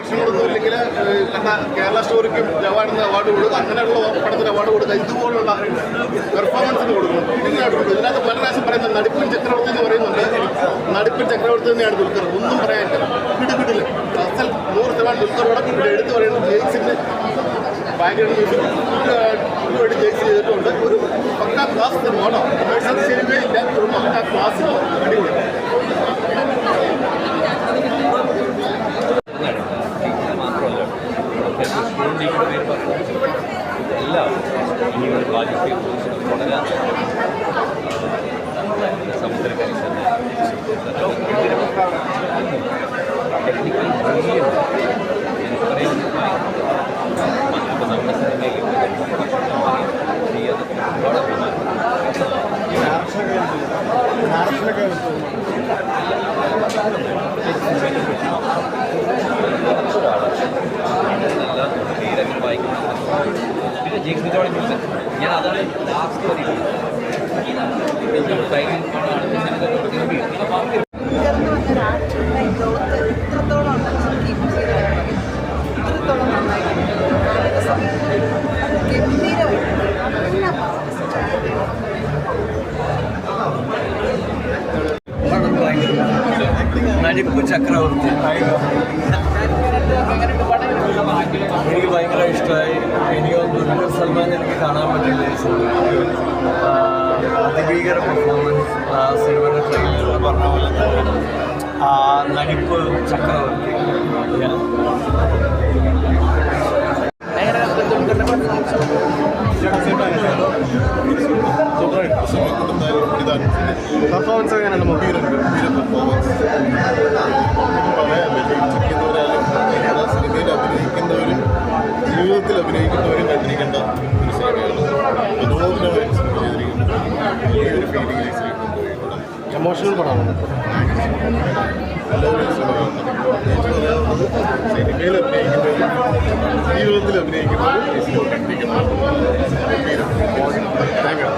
പ്രശ്നങ്ങളൊന്നും ഇല്ലെങ്കിൽ കേരള സ്റ്റോറിക്കും ജവാനെന്ന അവാർഡ് കൊടുക്കുക, അങ്ങനെയുള്ള പടത്തിന് അവാർഡ് കൊടുക്കുക, ഇതുപോലുള്ള പെർഫോമൻസിന് കൊടുക്കണം. ഇതിനകത്ത് പല പ്രാവശ്യം പറയുന്നത് നടിപ്പൻ ചക്രവർത്തി എന്ന് പറയുന്നുണ്ട്. നടിപ്പൻ ചക്രവർത്തി തന്നെയാണ് ദുൽഖർ, ഒന്നും പറയാനില്ല. കിടില്ല അസൽ 100% ദുൽഖറോടെ ഇവിടെ എടുത്തു പറയുന്നത് ജെയ്സിൻ്റെ ബാക്ക്ഗ്രൗണ്ട് മ്യൂസിക് ജെയ്സ് ചെയ്തിട്ടുണ്ട്. ഒരു പക്കാ ക്ലാസ് സിനിമ സിനിമ ഇല്ല, ഒരു പക്കാ ക്ലാസ് അടിപൊളി. എല്ലാം ഇനി ഒരു ബാധ്യതയെ തുടരാൻ സമുദ്രക്കരി ടെക്നിക്കൽ ഇപ്പോൾ നമ്മുടെ സിനിമയിൽ പേരൊക്കെ വായിക്കുന്നത് പിന്നെ ജെയ്സിനോടെ മ്യൂസിക് ഞാൻ അതാണ് ലാസ്റ്റ് പറയുന്നത്. നടിപ്പ് ചക്രവർത്തി എനിക്ക് ഭയങ്കര ഇഷ്ടമായി. എനിക്ക് ദുൽഖർ സൽമാൻ എനിക്ക് കാണാൻ പറ്റില്ല ഈ സിനിമ. അതിഭീകര പെർഫോമൻസ് ആ സിനിമയുടെ ട്രെയിലറിൽ പറഞ്ഞ പോലെ തന്നെ ആ നടിപ്പ് ചക്രവർത്തി. പെർഫോമൻസ് എങ്ങനെയാണ്? സിനിമയിൽ അഭിനയിക്കുന്നവരും ജീവിതത്തിൽ അഭിനയിക്കുന്നവരും കണ്ടിരിക്കേണ്ട ഒരു സിനിമയാണ്. അതുപോലെ ഈ ഒരു ഫീലിംഗ് എമോഷണൽ പടമാണ്. നല്ലൊരു സിനിമയാണ്. സിനിമയിൽ അഭിനയിക്കുന്നവരും ജീവിതത്തിൽ അഭിനയിക്കുന്നവരും കണ്ടിരിക്കണം. Thank you.